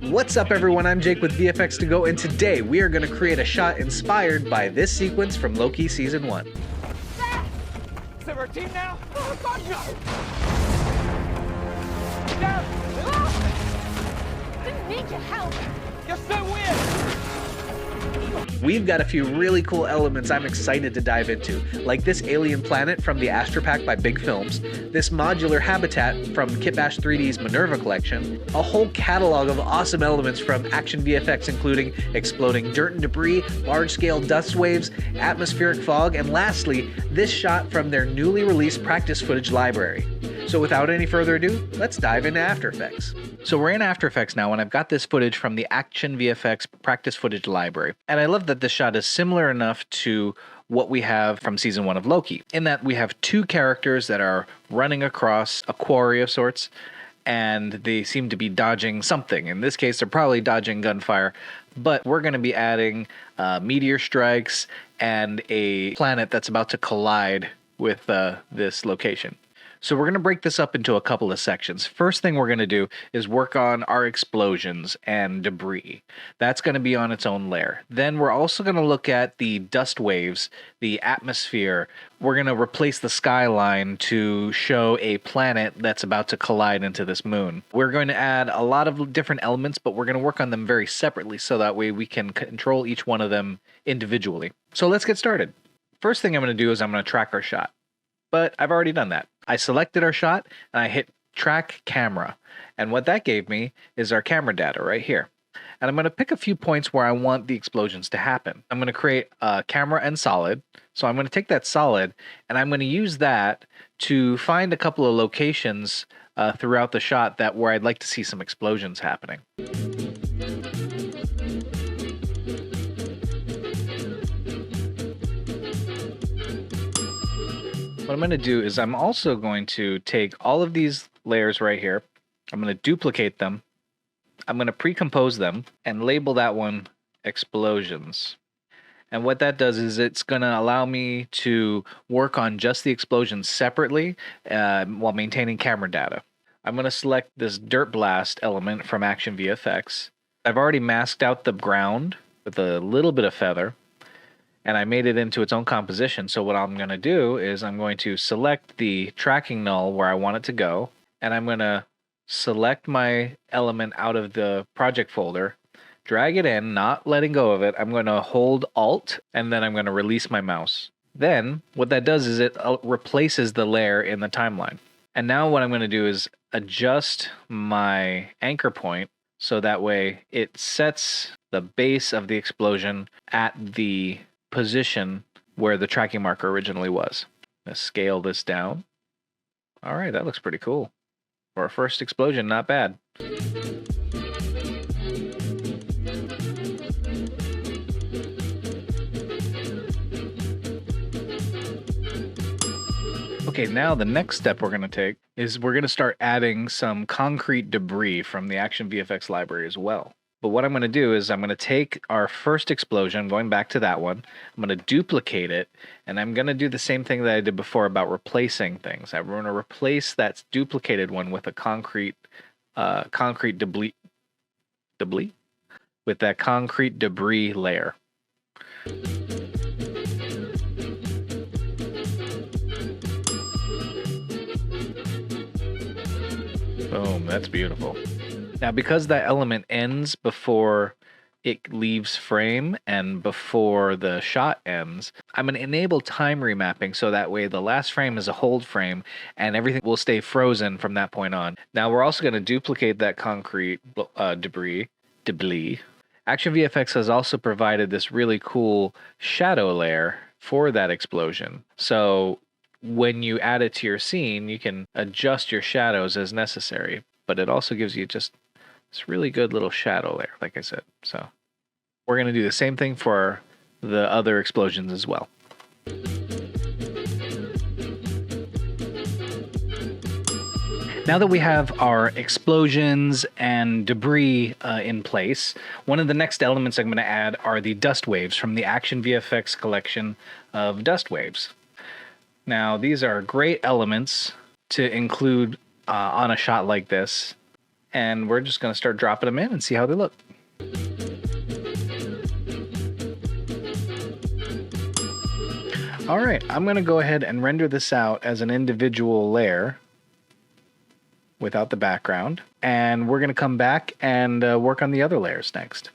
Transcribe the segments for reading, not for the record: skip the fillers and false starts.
What's up everyone, I'm Jake with VFX To Go, and today we are going to create a shot inspired by this sequence from Loki Season 1. Is that our team now? Oh God, no! No! Didn't need your help. You're so weird! We've got a few really cool elements I'm excited to dive into, like this alien planet from the Astropack by Big Films, this modular habitat from Kitbash 3D's Minerva collection, a whole catalog of awesome elements from Action VFX including exploding dirt and debris, large-scale dust waves, atmospheric fog, and lastly, this shot from their newly released practice footage library. So without any further ado, let's dive into After Effects. So we're in After Effects now, and I've got this footage from the Action VFX practice footage library. And I love that this shot is similar enough to what we have from Season 1 of Loki, in that we have two characters that are running across a quarry of sorts, and they seem to be dodging something. In this case, they're probably dodging gunfire, but we're going to be adding meteor strikes and a planet that's about to collide with this location. So we're going to break this up into a couple of sections. First thing we're going to do is work on our explosions and debris. That's going to be on its own layer. Then we're also going to look at the dust waves, the atmosphere. We're going to replace the skyline to show a planet that's about to collide into this moon. We're going to add a lot of different elements, but we're going to work on them very separately so that way we can control each one of them individually. So let's get started. First thing I'm going to do is I'm going to track our shot. But I've already done that. I selected our shot and I hit track camera. And what that gave me is our camera data right here. And I'm going to pick a few points where I want the explosions to happen. I'm going to create a camera and solid. So I'm going to take that solid and I'm going to use that to find a couple of locations throughout the shot where I'd like to see some explosions happening. What I'm going to do is I'm also going to take all of these layers right here. I'm going to duplicate them. I'm going to pre-compose them and label that one explosions. And what that does is it's going to allow me to work on just the explosions separately while maintaining camera data. I'm going to select this dirt blast element from Action VFX. I've already masked out the ground with a little bit of feather, and I made it into its own composition. So what I'm going to do is I'm going to select the tracking null where I want it to go, and I'm going to select my element out of the project folder, drag it in, not letting go of it. I'm going to hold Alt, and then I'm going to release my mouse. Then what that does is it replaces the layer in the timeline. And now what I'm going to do is adjust my anchor point so that way it sets the base of the explosion at the position where the tracking marker originally was. Let's scale this down. All right, that looks pretty cool. For our first explosion, not bad. Okay, now the next step we're going to take is we're going to start adding some concrete debris from the Action VFX library as well. But what I'm going to do is I'm going to take our first explosion, going back to that one, I'm going to duplicate it, and I'm going to do the same thing that I did before about replacing things. I'm going to replace that duplicated one with a concrete debris with that concrete debris layer. Boom, that's beautiful. Now, because that element ends before it leaves frame and before the shot ends, I'm going to enable time remapping so that way the last frame is a hold frame and everything will stay frozen from that point on. Now, we're also going to duplicate that concrete debris. Action VFX has also provided this really cool shadow layer for that explosion. So when you add it to your scene, you can adjust your shadows as necessary, but it also gives you just this really good little shadow layer, like I said. So we're going to do the same thing for the other explosions as well. Now that we have our explosions and debris in place, one of the next elements I'm going to add are the dust waves from the Action VFX collection of dust waves. Now, these are great elements to include on a shot like this. And we're just going to start dropping them in and see how they look. All right, I'm going to go ahead and render this out as an individual layer without the background. And we're going to come back and work on the other layers next.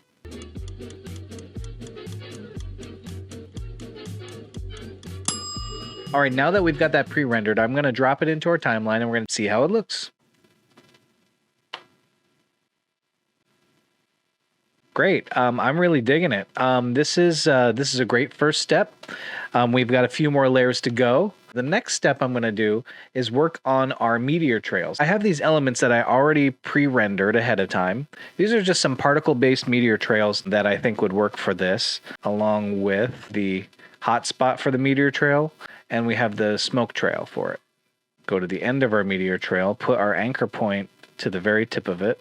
All right, now that we've got that pre-rendered, I'm going to drop it into our timeline and we're going to see how it looks. Great. I'm really digging it. This is a great first step. We've got a few more layers to go. The next step I'm going to do is work on our meteor trails. I have these elements that I already pre-rendered ahead of time. These are just some particle-based meteor trails that I think would work for this, along with the hotspot for the meteor trail, and we have the smoke trail for it. Go to the end of our meteor trail, put our anchor point to the very tip of it.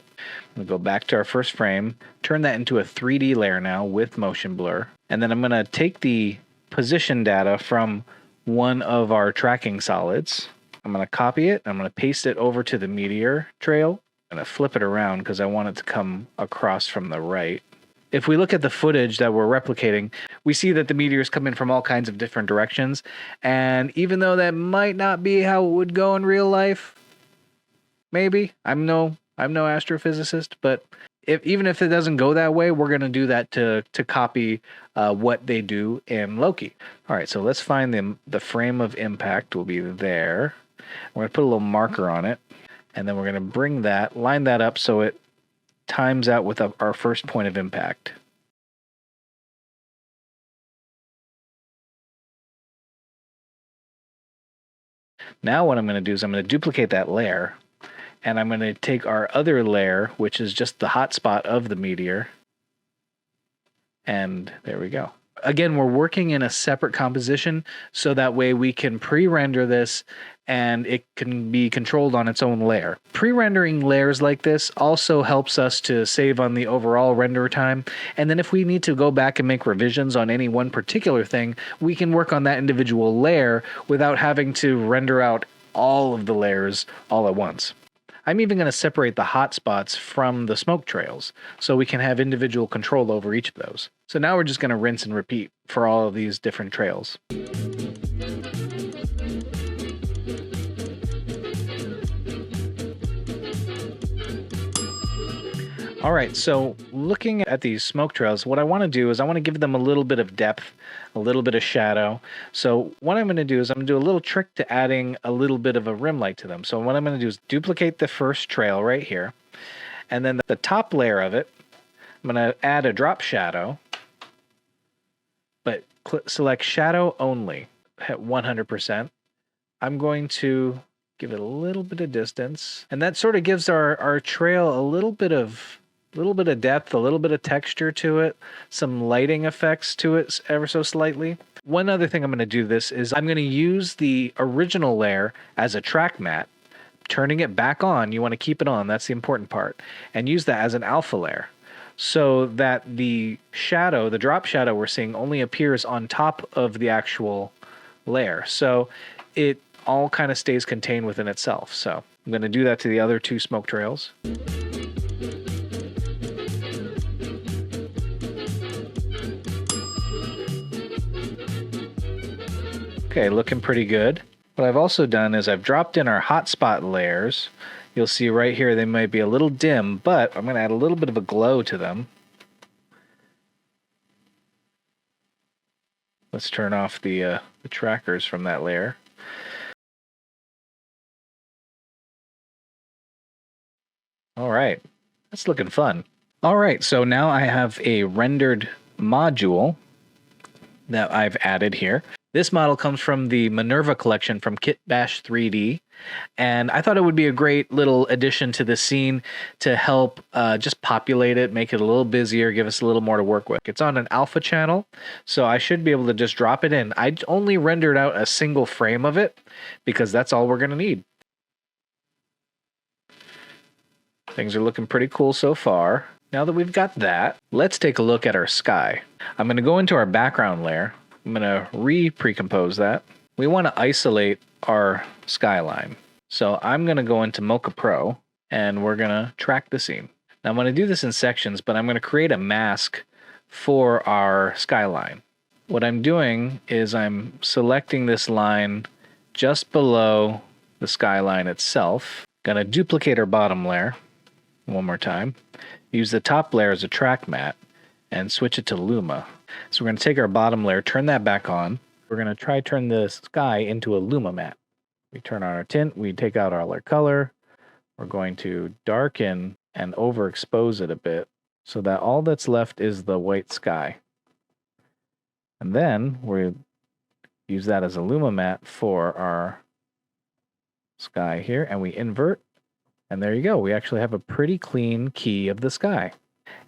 We'll go back to our first frame, turn that into a 3D layer now with motion blur. And then I'm going to take the position data from one of our tracking solids. I'm going to copy it. I'm going to paste it over to the meteor trail. I'm going to flip it around because I want it to come across from the right. If we look at the footage that we're replicating, we see that the meteors come in from all kinds of different directions. And even though that might not be how it would go in real life, maybe, I'm no astrophysicist, but even if it doesn't go that way, we're going to do that to copy what they do in Loki. All right, so let's find them. The frame of impact will be there. We're going to put a little marker on it, and then we're going to bring that, line that up so it times out with our first point of impact. Now what I'm going to do is I'm going to duplicate that layer, and I'm going to take our other layer, which is just the hotspot of the meteor, and there we go. Again, we're working in a separate composition, so that way we can pre-render this and it can be controlled on its own layer. Pre-rendering layers like this also helps us to save on the overall render time, and then if we need to go back and make revisions on any one particular thing, we can work on that individual layer without having to render out all of the layers all at once. I'm even going to separate the hotspots from the smoke trails so we can have individual control over each of those. So now we're just going to rinse and repeat for all of these different trails. All right, so looking at these smoke trails, what I want to do is I want to give them a little bit of depth, a little bit of shadow. So what I'm going to do is I'm going to do a little trick to adding a little bit of a rim light to them. So what I'm going to do is duplicate the first trail right here, and then the top layer of it, I'm going to add a drop shadow, but select shadow only at 100%. I'm going to give it a little bit of distance, and that sort of gives our trail a little bit of depth, a little bit of texture to it, some lighting effects to it ever so slightly. One other thing I'm going to do this is I'm going to use the original layer as a track matte, turning it back on. You want to keep it on, that's the important part, and use that as an alpha layer so that the shadow, the drop shadow we're seeing, only appears on top of the actual layer. So it all kind of stays contained within itself. So I'm going to do that to the other two smoke trails. Okay, looking pretty good. What I've also done is I've dropped in our hotspot layers. You'll see right here they might be a little dim, but I'm going to add a little bit of a glow to them. Let's turn off the trackers from that layer. All right, that's looking fun. All right, so now I have a rendered module that I've added here. This model comes from the Minerva collection from Kitbash 3D, and I thought it would be a great little addition to the scene to help just populate it, make it a little busier, give us a little more to work with. It's on an alpha channel, so I should be able to just drop it in. I only rendered out a single frame of it because that's all we're going to need. Things are looking pretty cool so far. Now that we've got that, let's take a look at our sky. I'm going to go into our background layer. I'm going to pre-compose that. we want to isolate our skyline. So I'm going to go into Mocha Pro and we're going to track the scene. Now I'm going to do this in sections, but I'm going to create a mask for our skyline. What I'm doing is I'm selecting this line just below the skyline itself. Going to duplicate our bottom layer one more time. Use the top layer as a track matte and switch it to Luma. So we're going to take our bottom layer, turn that back on. We're going to turn the sky into a Luma matte. We turn on our tint, we take out all our color. We're going to darken and overexpose it a bit so that all that's left is the white sky. And then we use that as a Luma matte for our sky here, and we invert, and there you go. We actually have a pretty clean key of the sky.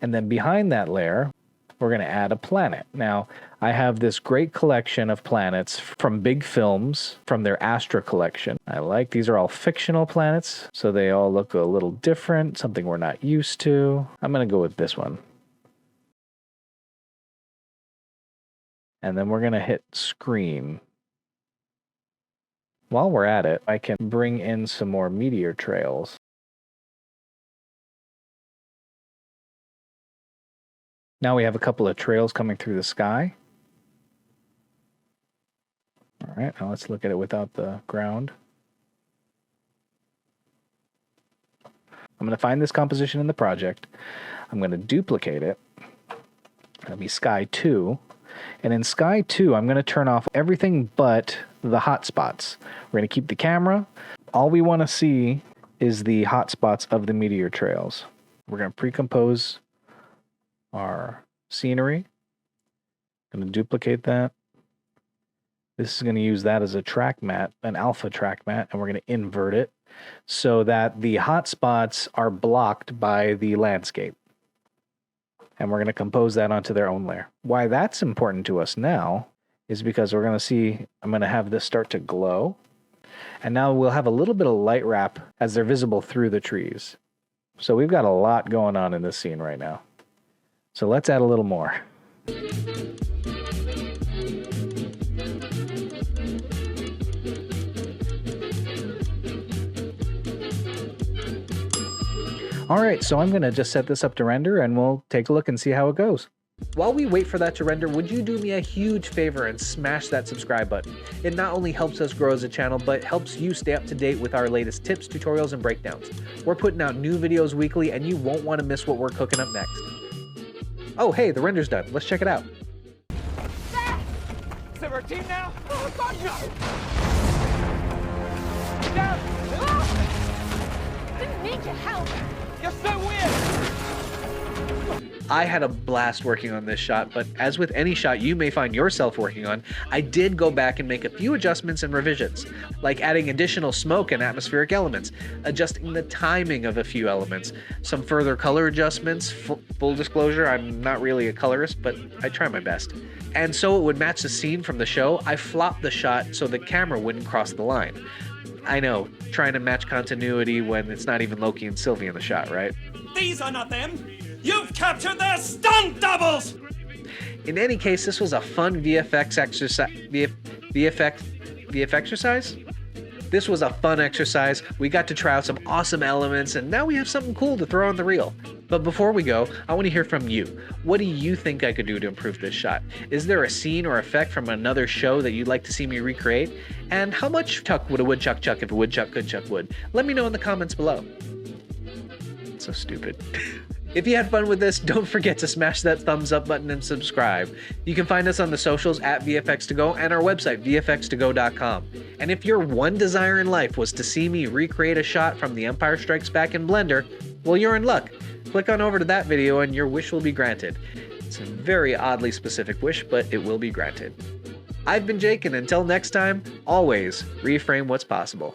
And then behind that layer, we're going to add a planet. Now, I have this great collection of planets from Big Films, from their Astra collection. These are all fictional planets, so they all look a little different, something we're not used to. I'm going to go with this one. And then we're going to hit screen. While we're at it, I can bring in some more meteor trails. Now we have a couple of trails coming through the sky. All right, now let's look at it without the ground. I'm going to find this composition in the project. I'm going to duplicate it. That'll be Sky 2. And in Sky 2, I'm going to turn off everything but the hotspots. We're going to keep the camera. All we want to see is the hotspots of the meteor trails. We're going to pre-compose our scenery. I'm going to duplicate that. This is going to use that as a track matte, an alpha track matte, and we're going to invert it so that the hotspots are blocked by the landscape. And we're going to compose that onto their own layer. Why that's important to us now is because we're going to see, I'm going to have this start to glow. And now we'll have a little bit of light wrap as they're visible through the trees. So we've got a lot going on in this scene right now. So let's add a little more. All right, so I'm gonna just set this up to render and we'll take a look and see how it goes. While we wait for that to render, would you do me a huge favor and smash that subscribe button? It not only helps us grow as a channel, but helps you stay up to date with our latest tips, tutorials, and breakdowns. We're putting out new videos weekly and you won't wanna miss what we're cooking up next. Oh, hey, the render's done. Let's check it out. Is it our team now? Oh, God, no! Down! Didn't need your help. You're so weird! I had a blast working on this shot, but as with any shot you may find yourself working on, I did go back and make a few adjustments and revisions, like adding additional smoke and atmospheric elements, adjusting the timing of a few elements, some further color adjustments. Full disclosure, I'm not really a colorist, but I try my best. And so it would match the scene from the show, I flopped the shot so the camera wouldn't cross the line. I know, trying to match continuity when it's not even Loki and Sylvie in the shot, right? These are not them! You've captured their stunt doubles! In any case, this was a fun VFX exercise. VFX exercise? This was a fun exercise. We got to try out some awesome elements, and now we have something cool to throw on the reel. But before we go, I want to hear from you. What do you think I could do to improve this shot? Is there a scene or effect from another show that you'd like to see me recreate? And how much chuck would a woodchuck chuck if a woodchuck could chuck wood? Let me know in the comments below. It's so stupid. If you had fun with this, don't forget to smash that thumbs up button and subscribe. You can find us on the socials at VFX2Go and our website, vfx2go.com. And if your one desire in life was to see me recreate a shot from The Empire Strikes Back in Blender, well, you're in luck. Click on over to that video and your wish will be granted. It's a very oddly specific wish, but it will be granted. I've been Jake, and until next time, always reframe what's possible.